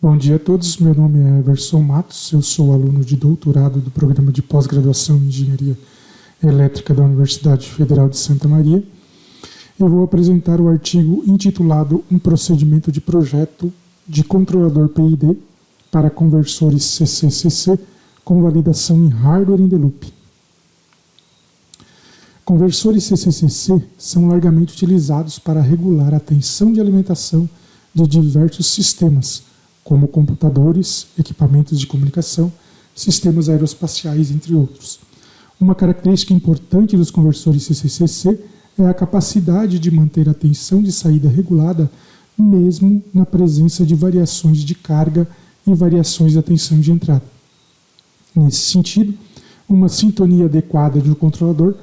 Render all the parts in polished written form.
Bom dia a todos, meu nome é Everson Matos, eu sou aluno de doutorado do programa de pós-graduação em Engenharia Elétrica da Universidade Federal de Santa Maria. Eu vou apresentar o artigo intitulado Um procedimento de projeto de controlador PID para conversores CC/CC com validação em hardware in the loop. Conversores CC/CC são largamente utilizados para regular a tensão de alimentação de diversos sistemas, como computadores, equipamentos de comunicação, sistemas aeroespaciais, entre outros. Uma característica importante dos conversores CC/CC é a capacidade de manter a tensão de saída regulada mesmo na presença de variações de carga e variações da tensão de entrada. Nesse sentido, uma sintonia adequada do controlador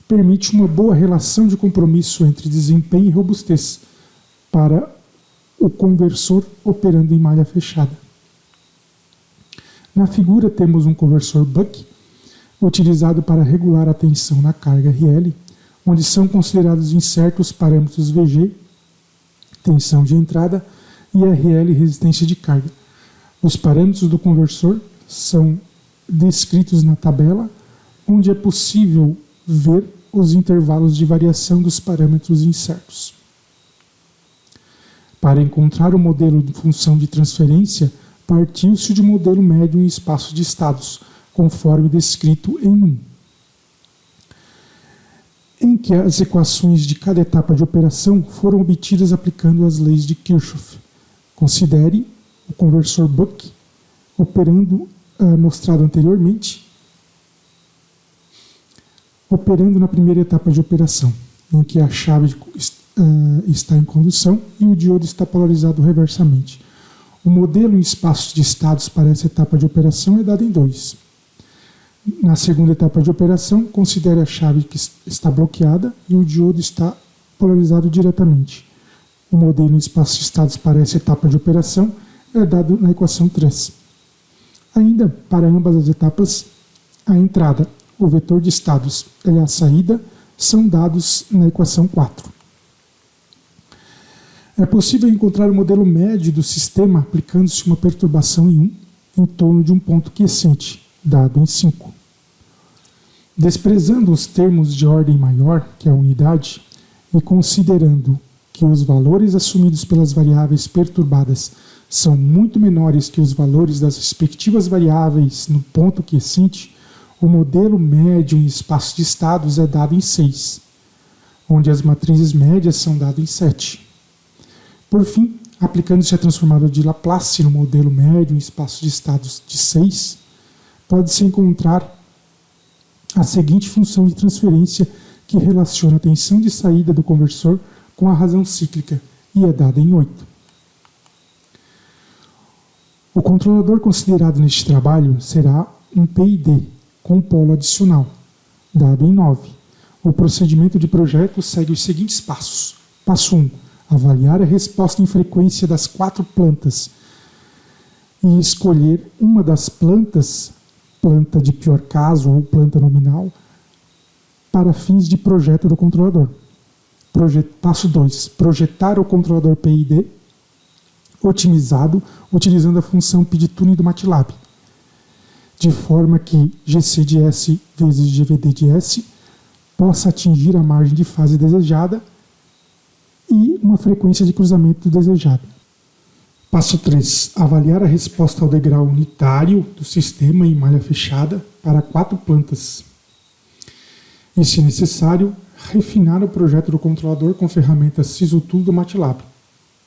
permite uma boa relação de compromisso entre desempenho e robustez para o conversor operando em malha fechada. Na figura temos um conversor buck, utilizado para regular a tensão na carga RL, onde são considerados incertos os parâmetros VG, tensão de entrada, e RL, resistência de carga. Os parâmetros do conversor são descritos na tabela, onde é possível ver os intervalos de variação dos parâmetros incertos. Para encontrar o modelo de função de transferência, partiu-se de um modelo médio em espaço de estados, conforme descrito em 1, em que as equações de cada etapa de operação foram obtidas aplicando as leis de Kirchhoff. Considere o conversor buck operando, mostrado anteriormente, operando na primeira etapa de operação, em que a chave está em condução e o diodo está polarizado reversamente. O modelo em espaços de estados para essa etapa de operação é dado em 2. Na segunda etapa de operação, considere a chave que está bloqueada e o diodo está polarizado diretamente. O modelo em espaços de estados para essa etapa de operação é dado na equação 3. Ainda, para ambas as etapas, a entrada, o vetor de estados e a saída são dados na equação 4. É possível encontrar o modelo médio do sistema aplicando-se uma perturbação em 1 em torno de um ponto quiescente, dado em 5. Desprezando os termos de ordem maior, que é a unidade, e considerando que os valores assumidos pelas variáveis perturbadas são muito menores que os valores das respectivas variáveis no ponto quiescente, o modelo médio em espaço de estados é dado em 6, onde as matrizes médias são dadas em 7. Por fim, aplicando-se a transformadora de Laplace no modelo médio em espaço de estados de 6, pode-se encontrar a seguinte função de transferência que relaciona a tensão de saída do conversor com a razão cíclica e é dada em 8. O controlador considerado neste trabalho será um PID com polo adicional, dado em 9. O procedimento de projeto segue os seguintes passos. Passo 1. Avaliar a resposta em frequência das 4 plantas e escolher uma das plantas, planta de pior caso ou planta nominal, para fins de projeto do controlador. Passo 2. Projetar o controlador PID otimizado utilizando a função PIDTune do MATLAB, de forma que GC de S vezes GVD de S possa atingir a margem de fase desejada e uma frequência de cruzamento desejada. Passo 3. Avaliar a resposta ao degrau unitário do sistema em malha fechada para 4 plantas. E, se necessário, refinar o projeto do controlador com ferramentas SysOtool do MATLAB.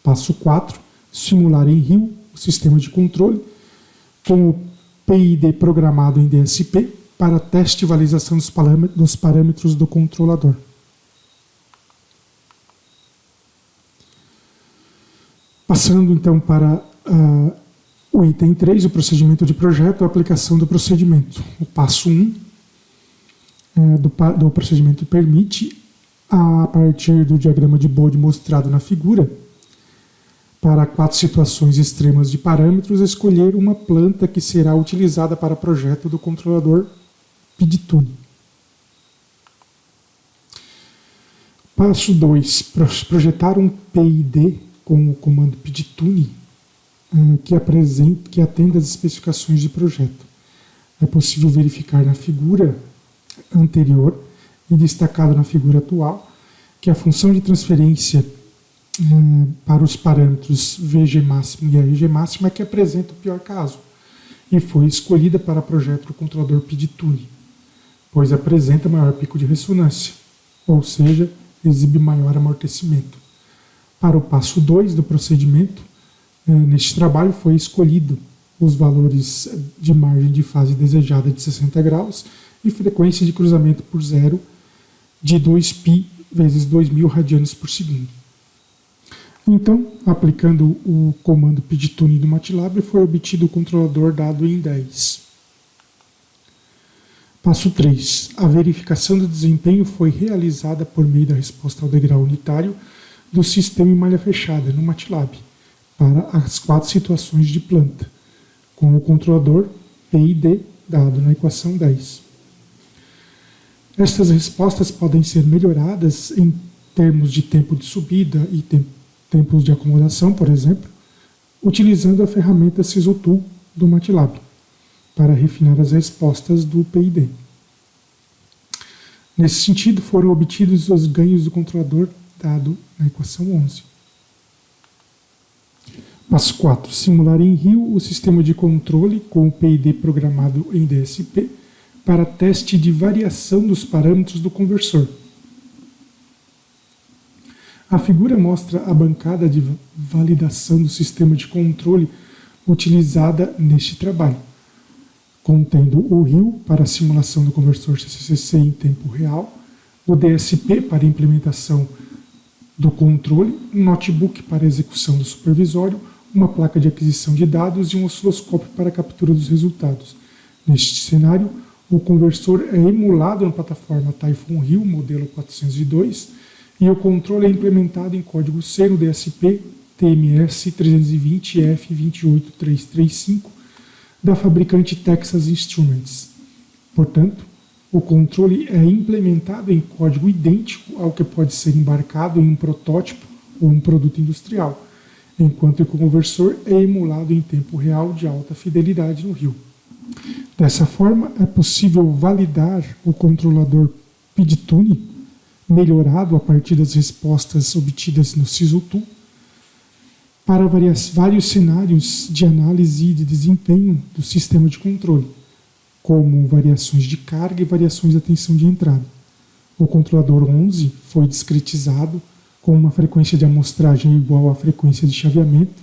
Passo 4. Simular em RIO o sistema de controle com o PID programado em DSP para teste e validação dos parâmetros do controlador. Passando então para o item 3, o procedimento de projeto, a aplicação do procedimento. O passo 1 do procedimento permite, a partir do diagrama de Bode mostrado na figura, para 4 situações extremas de parâmetros, escolher uma planta que será utilizada para projeto do controlador PIDTune. Passo 2. Projetar um PID com o comando PIDTune que atenda às especificações de projeto. É possível verificar na figura anterior e destacado na figura atual que a função de transferência para os parâmetros VG máximo e RG máximo é que apresenta o pior caso e foi escolhida para projeto do controlador PID-Tune, pois apresenta maior pico de ressonância, ou seja, exibe maior amortecimento. Para o passo 2 do procedimento, neste trabalho foi escolhido os valores de margem de fase desejada de 60 graus e frequência de cruzamento por zero de 2π vezes 2000 radianes por segundo. Então, aplicando o comando PID-Tune do MATLAB, foi obtido o controlador dado em 10. Passo 3. A verificação do desempenho foi realizada por meio da resposta ao degrau unitário do sistema em malha fechada no MATLAB para as 4 situações de planta, com o controlador PID dado na equação 10. Estas respostas podem ser melhoradas em termos de tempo de subida e tempos de acomodação, por exemplo, utilizando a ferramenta SysOtool do MATLAB para refinar as respostas do PID. Nesse sentido, foram obtidos os ganhos do controlador dado na equação 11. Passo 4. Simular em RIO o sistema de controle com o PID programado em DSP para teste de variação dos parâmetros do conversor. A figura mostra a bancada de validação do sistema de controle utilizada neste trabalho, contendo o RIO para a simulação do conversor CCC em tempo real, o DSP para implementação do controle, um notebook para execução do supervisório, uma placa de aquisição de dados e um osciloscópio para a captura dos resultados. Neste cenário, o conversor é emulado na plataforma Typhoon RIO modelo 402 e o controle é implementado em código C no DSP TMS 320F28335 da fabricante Texas Instruments. Portanto, o controle é implementado em código idêntico ao que pode ser embarcado em um protótipo ou um produto industrial, enquanto que o conversor é emulado em tempo real de alta fidelidade no RIO. Dessa forma, é possível validar o controlador PID-Tune melhorado a partir das respostas obtidas no SysOtool para vários cenários de análise e de desempenho do sistema de controle, como variações de carga e variações da tensão de entrada. O controlador 11 foi discretizado com uma frequência de amostragem igual à frequência de chaveamento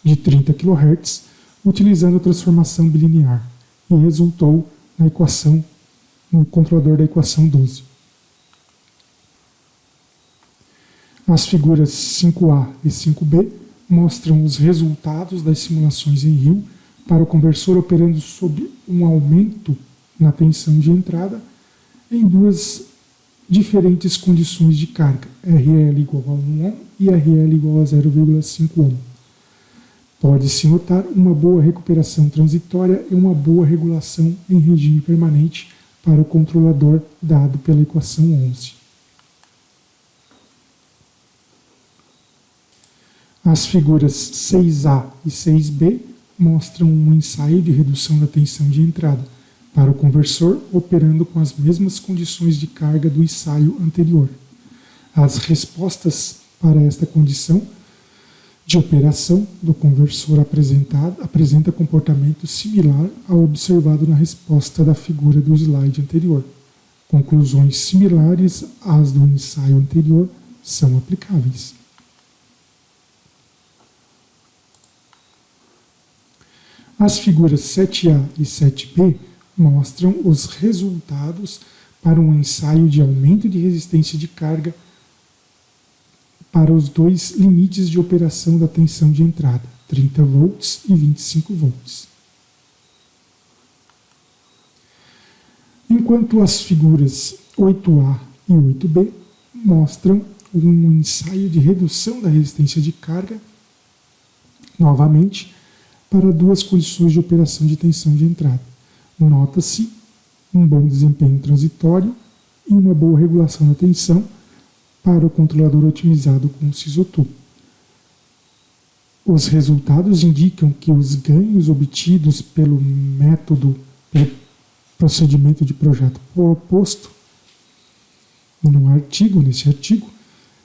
de 30 kHz, utilizando a transformação bilinear, e resultou no controlador da equação 12. As figuras 5A e 5B mostram os resultados das simulações em RIO para o conversor operando sob um aumento na tensão de entrada em duas diferentes condições de carga, RL igual a 1 ohm e RL igual a 0,5 ohm. Pode-se notar uma boa recuperação transitória e uma boa regulação em regime permanente para o controlador dado pela equação 11. As figuras 6A e 6B mostram um ensaio de redução da tensão de entrada para o conversor operando com as mesmas condições de carga do ensaio anterior. As respostas para esta condição de operação do conversor apresenta comportamento similar ao observado na resposta da figura do slide anterior. Conclusões similares às do ensaio anterior são aplicáveis. As figuras 7A e 7B mostram os resultados para um ensaio de aumento de resistência de carga para os dois limites de operação da tensão de entrada, 30 volts e 25 volts. Enquanto as figuras 8A e 8B mostram um ensaio de redução da resistência de carga, novamente, para duas condições de operação de tensão de entrada. Nota-se um bom desempenho transitório e uma boa regulação da tensão para o controlador otimizado com o SysOtool. Os resultados indicam que os ganhos obtidos pelo procedimento de projeto proposto nesse artigo,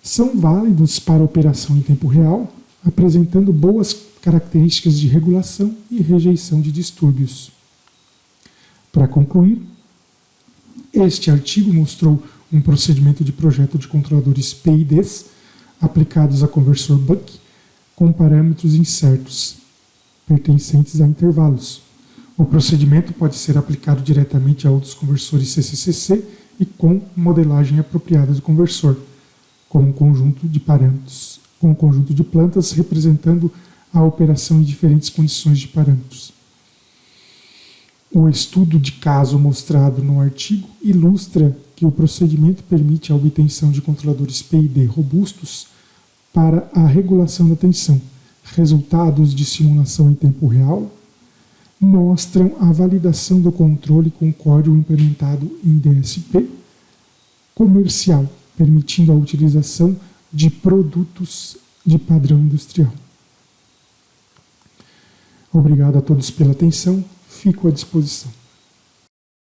são válidos para operação em tempo real, apresentando boas características de regulação e rejeição de distúrbios. Para concluir, este artigo mostrou um procedimento de projeto de controladores PIDs aplicados a conversor Buck com parâmetros incertos, pertencentes a intervalos. O procedimento pode ser aplicado diretamente a outros conversores CCCC e com modelagem apropriada do conversor, com um conjunto de parâmetros, com um conjunto de plantas representando a operação em diferentes condições de parâmetros. O estudo de caso mostrado no artigo ilustra que o procedimento permite a obtenção de controladores PID robustos para a regulação da tensão. Resultados de simulação em tempo real mostram a validação do controle com código implementado em DSP comercial, permitindo a utilização de produtos de padrão industrial. Obrigado a todos pela atenção, fico à disposição.